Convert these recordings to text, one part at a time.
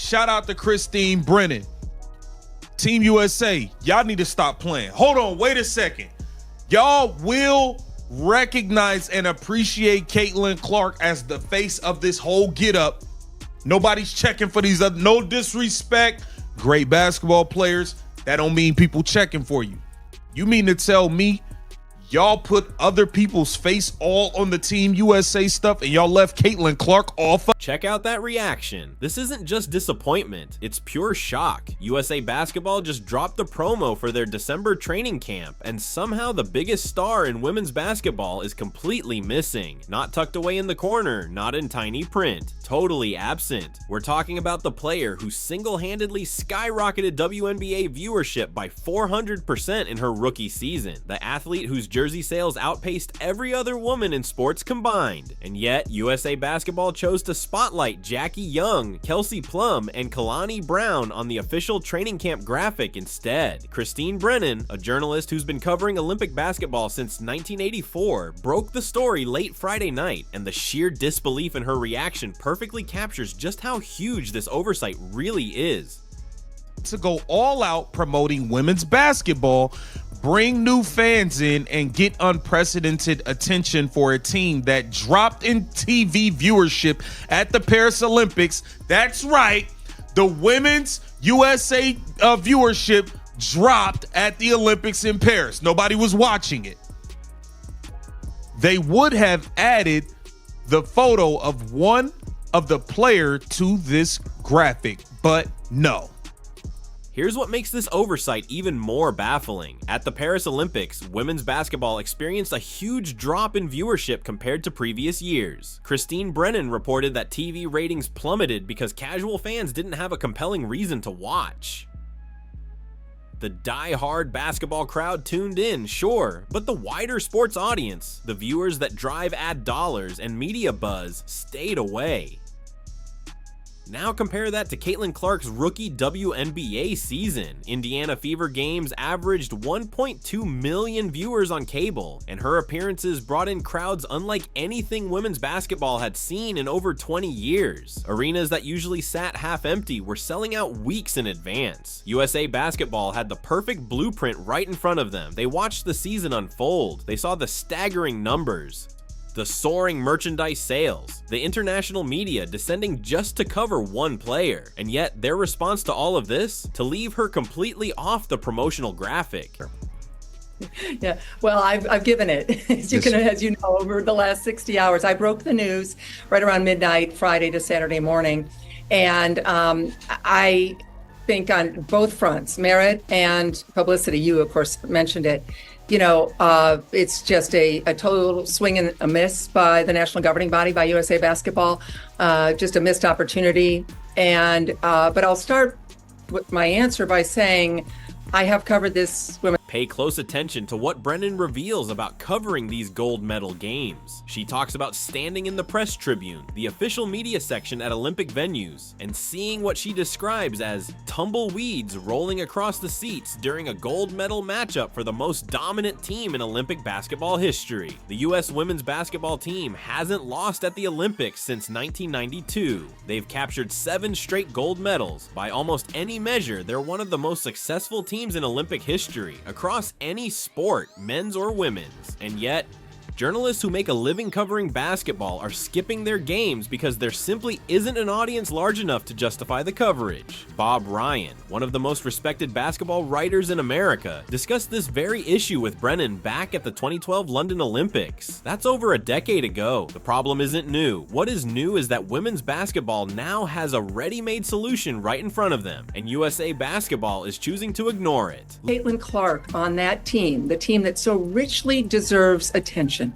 shout out to Christine Brennan. Team USA, y'all need to stop playing. Hold on, wait a second. Y'all will recognize and appreciate Caitlin Clark as the face of this whole get up. Nobody's checking for these other, no disrespect. Great basketball players. That don't mean people checking for you. You mean to tell me y'all put other people's face all on the Team USA stuff and y'all left Caitlin Clark off? Check out that reaction. This isn't just disappointment, it's pure shock. USA Basketball just dropped the promo for their December training camp, and somehow the biggest star in women's basketball is completely missing. Not tucked away in the corner, not in tiny print, totally absent. We're talking about the player who single-handedly skyrocketed WNBA viewership by 400% in her rookie season. The athlete whose jersey sales outpaced every other woman in sports combined. And yet, USA Basketball chose to spotlight Jackie Young, Kelsey Plum, and Kalani Brown on the official training camp graphic instead. Christine Brennan, a journalist who's been covering Olympic basketball since 1984, broke the story late Friday night, and the sheer disbelief in her reaction perfectly captures just how huge this oversight really is. To go all out promoting women's basketball, bring new fans in, and get unprecedented attention for a team that dropped in TV viewership at the Paris Olympics. That's right, the women's USA viewership dropped at the Olympics in Paris. Nobody was watching it. They would have added the photo of one of the player to this graphic, but no. Here's what makes this oversight even more baffling. At the Paris Olympics, women's basketball experienced a huge drop in viewership compared to previous years. Christine Brennan reported that TV ratings plummeted because casual fans didn't have a compelling reason to watch. The die-hard basketball crowd tuned in, sure, but the wider sports audience, the viewers that drive ad dollars and media buzz, stayed away. Now compare that to Caitlin Clark's rookie WNBA season. Indiana Fever games averaged 1.2 million viewers on cable, and her appearances brought in crowds unlike anything women's basketball had seen in over 20 years. Arenas that usually sat half empty were selling out weeks in advance. USA Basketball had the perfect blueprint right in front of them. They watched the season unfold. They saw the staggering numbers, the soaring merchandise sales, the international media descending just to cover one player, and yet their response to all of this? To leave her completely off the promotional graphic. Yeah, well, I've given it, as you know, over the last 60 hours. I broke the news right around midnight, Friday to Saturday morning, and I think on both fronts, merit and publicity, you of course mentioned it, you know, it's just a total swing and a miss by the national governing body, by USA Basketball, just a missed opportunity. And but I'll start with my answer by saying I have covered this women. Pay close attention to what Brennan reveals about covering these gold medal games. She talks about standing in the press tribune, the official media section at Olympic venues, and seeing what she describes as tumbleweeds rolling across the seats during a gold medal matchup for the most dominant team in Olympic basketball history. The U.S. women's basketball team hasn't lost at the Olympics since 1992. They've captured 7 straight gold medals. By almost any measure, they're one of the most successful teams in Olympic history, across any sport, men's or women's. And yet, journalists who make a living covering basketball are skipping their games because there simply isn't an audience large enough to justify the coverage. Bob Ryan, one of the most respected basketball writers in America, discussed this very issue with Brennan back at the 2012 London Olympics. That's over a decade ago. The problem isn't new. What is new is that women's basketball now has a ready-made solution right in front of them, and USA Basketball is choosing to ignore it. Caitlin Clark on that team, the team that so richly deserves attention,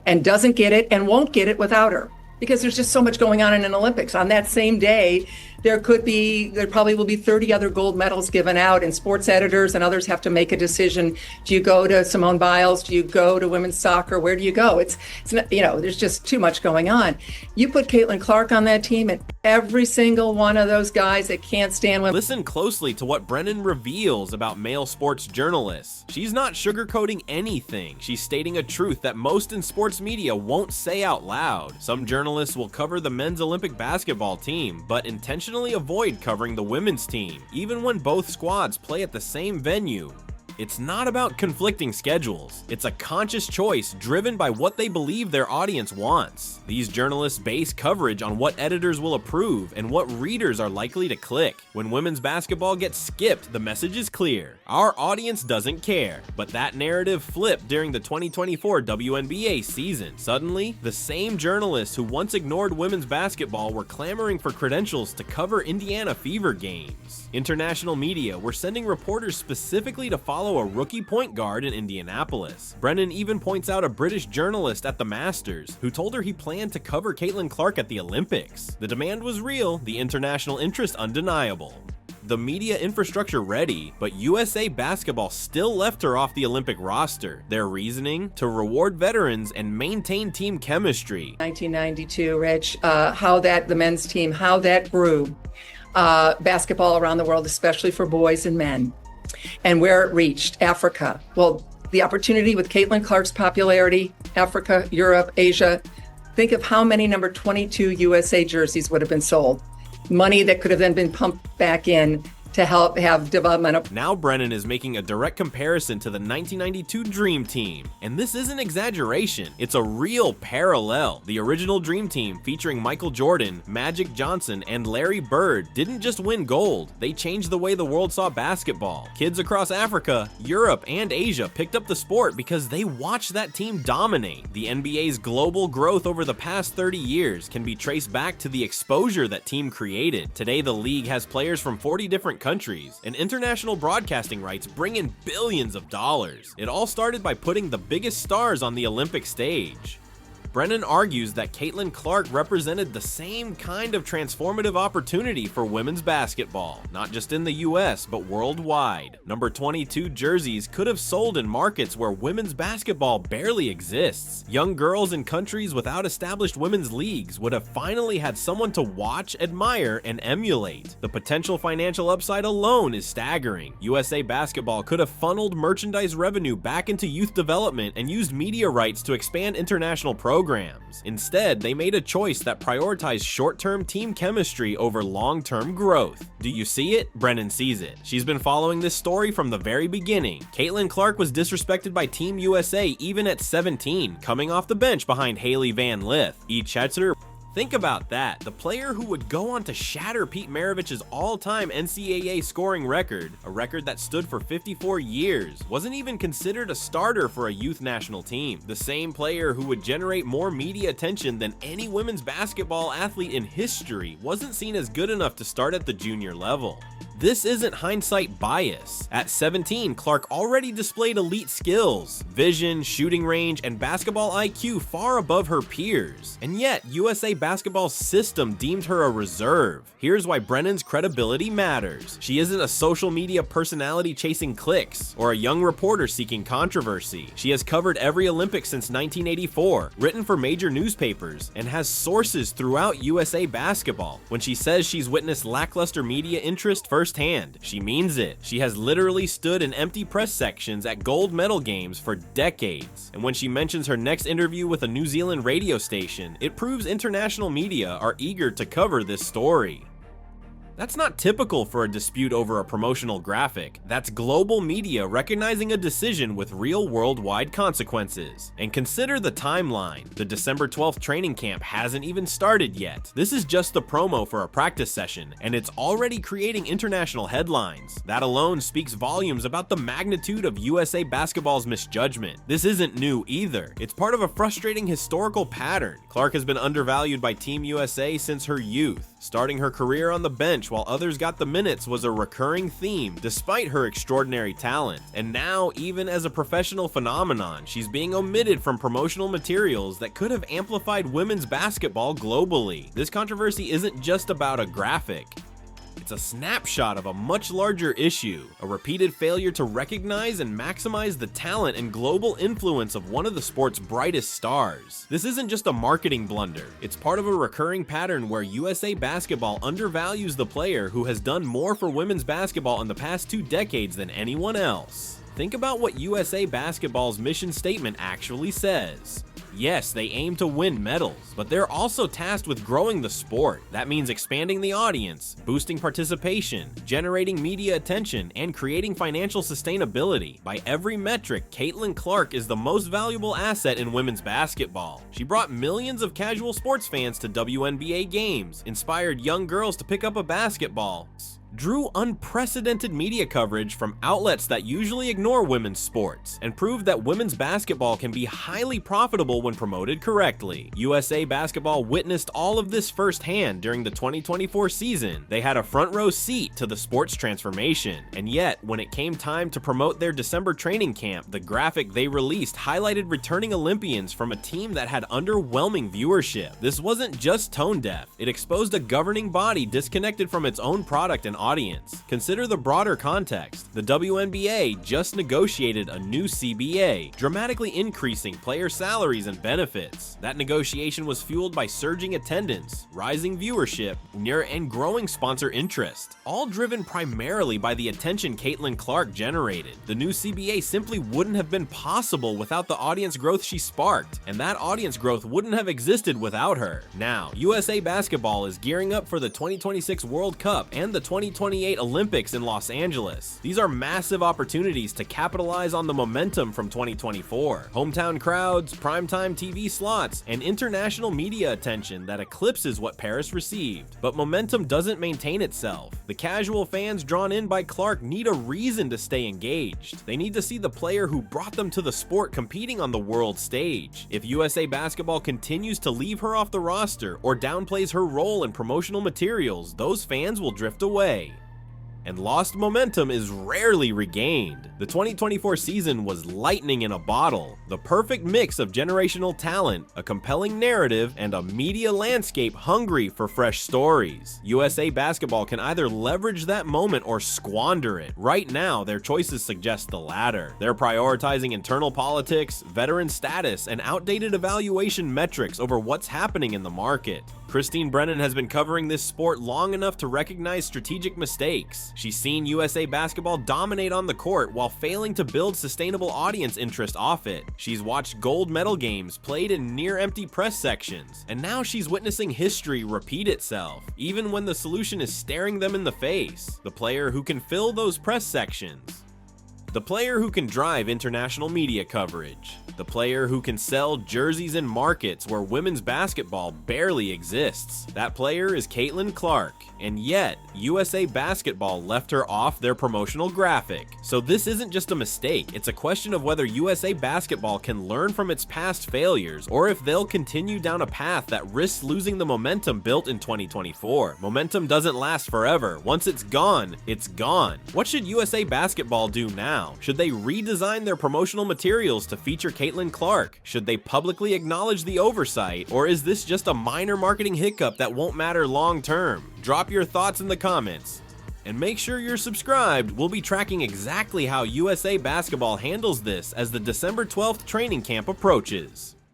and doesn't get it and won't get it without her, because there's just so much going on in an Olympics. On that same day, there probably will be 30 other gold medals given out, and sports editors and others have to make a decision. Do you go to Simone Biles? Do you go to women's soccer? Where do you go? It's not, you know, there's just too much going on. You put Caitlin Clark on that team, and Every single one of those guys that can't stand women. Listen closely to what Brennan reveals about male sports journalists. She's not sugarcoating anything. She's stating a truth that most in sports media won't say out loud. Some journalists will cover the men's Olympic basketball team, but intentionally avoid covering the women's team, even when both squads play at the same venue. It's not about conflicting schedules. It's a conscious choice driven by what they believe their audience wants. These journalists base coverage on what editors will approve and what readers are likely to click. When women's basketball gets skipped, the message is clear. Our audience doesn't care. But that narrative flipped during the 2024 WNBA season. Suddenly, the same journalists who once ignored women's basketball were clamoring for credentials to cover Indiana Fever games. International media were sending reporters specifically to follow a rookie point guard in Indianapolis. Brennan even points out a British journalist at the Masters who told her he planned to cover Caitlin Clark at the Olympics. The demand was real, the international interest undeniable. The media infrastructure ready, but USA Basketball still left her off the Olympic roster. Their reasoning? To reward veterans and maintain team chemistry. 1992, Rich, how the men's team, how that grew basketball around the world, especially for boys and men. And where it reached, Africa. Well, the opportunity with Caitlin Clark's popularity, Africa, Europe, Asia. Think of how many number 22 USA jerseys would have been sold. Money that could have then been pumped back in to help have development. Now Brennan is making a direct comparison to the 1992 Dream Team, and this isn't exaggeration, it's a real parallel. The original Dream Team, featuring Michael Jordan, Magic Johnson, and Larry Bird, didn't just win gold, they changed the way the world saw basketball. Kids across Africa, Europe, and Asia picked up the sport because they watched that team dominate. The NBA's global growth over the past 30 years can be traced back to the exposure that team created. Today, the league has players from 40 different countries, and international broadcasting rights bring in billions of dollars. It all started by putting the biggest stars on the Olympic stage. Brennan argues that Caitlin Clark represented the same kind of transformative opportunity for women's basketball, not just in the US, but worldwide. Number 22 jerseys could have sold in markets where women's basketball barely exists. Young girls in countries without established women's leagues would have finally had someone to watch, admire, and emulate. The potential financial upside alone is staggering. USA Basketball could have funneled merchandise revenue back into youth development and used media rights to expand international programs. Instead, they made a choice that prioritized short-term team chemistry over long-term growth. Do you see it? Brennan sees it. She's been following this story from the very beginning. Caitlin Clark was disrespected by Team USA even at 17, coming off the bench behind Hailey Van Lith. E. Chetzer. Think about that. The player who would go on to shatter Pete Maravich's all-time NCAA scoring record, a record that stood for 54 years, wasn't even considered a starter for a youth national team. The same player who would generate more media attention than any women's basketball athlete in history wasn't seen as good enough to start at the junior level. This isn't hindsight bias. At 17, Clark already displayed elite skills, vision, shooting range, and basketball IQ far above her peers. And yet, USA Basketball's system deemed her a reserve. Here's why Brennan's credibility matters. She isn't a social media personality chasing clicks, or a young reporter seeking controversy. She has covered every Olympics since 1984, written for major newspapers, and has sources throughout USA Basketball. When she says she's witnessed lackluster media interest firsthand, she means it. She has literally stood in empty press sections at gold medal games for decades. And when she mentions her next interview with a New Zealand radio station, it proves international media are eager to cover this story. That's not typical for a dispute over a promotional graphic. That's global media recognizing a decision with real worldwide consequences. And consider the timeline. The December 12th training camp hasn't even started yet. This is just the promo for a practice session, and it's already creating international headlines. That alone speaks volumes about the magnitude of USA Basketball's misjudgment. This isn't new either. It's part of a frustrating historical pattern. Clark has been undervalued by Team USA since her youth. Starting her career on the bench while others got the minutes was a recurring theme, despite her extraordinary talent. And now, even as a professional phenomenon, she's being omitted from promotional materials that could have amplified women's basketball globally. This controversy isn't just about a graphic. It's a snapshot of a much larger issue, a repeated failure to recognize and maximize the talent and global influence of one of the sport's brightest stars. This isn't just a marketing blunder, it's part of a recurring pattern where USA Basketball undervalues the player who has done more for women's basketball in the past 2 decades than anyone else. Think about what USA Basketball's mission statement actually says. Yes, they aim to win medals, but they're also tasked with growing the sport. That means expanding the audience, boosting participation, generating media attention, and creating financial sustainability. By every metric, Caitlin Clark is the most valuable asset in women's basketball. She brought millions of casual sports fans to WNBA games, inspired young girls to pick up a basketball, drew unprecedented media coverage from outlets that usually ignore women's sports, and proved that women's basketball can be highly profitable when promoted correctly. USA Basketball witnessed all of this firsthand during the 2024 season. They had a front row seat to the sport's transformation, and yet, when it came time to promote their December training camp, the graphic they released highlighted returning Olympians from a team that had underwhelming viewership. This wasn't just tone deaf, it exposed a governing body disconnected from its own product and audience. Consider the broader context. The WNBA just negotiated a new CBA, dramatically increasing player salaries and benefits. That negotiation was fueled by surging attendance, rising viewership, and growing sponsor interest, all driven primarily by the attention Caitlin Clark generated. The new CBA simply wouldn't have been possible without the audience growth she sparked, and that audience growth wouldn't have existed without her. Now, USA Basketball is gearing up for the 2026 World Cup and the 2028 Olympics in Los Angeles. These are massive opportunities to capitalize on the momentum from 2024. Hometown crowds, primetime TV slots, and international media attention that eclipses what Paris received. But momentum doesn't maintain itself. The casual fans drawn in by Clark need a reason to stay engaged. They need to see the player who brought them to the sport competing on the world stage. If USA Basketball continues to leave her off the roster or downplays her role in promotional materials, those fans will drift away. And lost momentum is rarely regained. The 2024 season was lightning in a bottle, the perfect mix of generational talent, a compelling narrative, and a media landscape hungry for fresh stories. USA Basketball can either leverage that moment or squander it. Right now, their choices suggest the latter. They're prioritizing internal politics, veteran status, and outdated evaluation metrics over what's happening in the market. Christine Brennan has been covering this sport long enough to recognize strategic mistakes. She's seen USA Basketball dominate on the court while failing to build sustainable audience interest off it. She's watched gold medal games played in near-empty press sections, and now she's witnessing history repeat itself, even when the solution is staring them in the face. The player who can fill those press sections. The player who can drive international media coverage. The player who can sell jerseys in markets where women's basketball barely exists. That player is Caitlin Clark, and yet USA Basketball left her off their promotional graphic. So this isn't just a mistake, it's a question of whether USA Basketball can learn from its past failures, or if they'll continue down a path that risks losing the momentum built in 2024. Momentum doesn't last forever. Once it's gone, it's gone. What should USA Basketball do now? Should they redesign their promotional materials to feature Caitlin Clark? Should they publicly acknowledge the oversight, or is this just a minor marketing hiccup that won't matter long term? Drop your thoughts in the comments. And make sure you're subscribed. We'll be tracking exactly how USA Basketball handles this as the December 12th training camp approaches.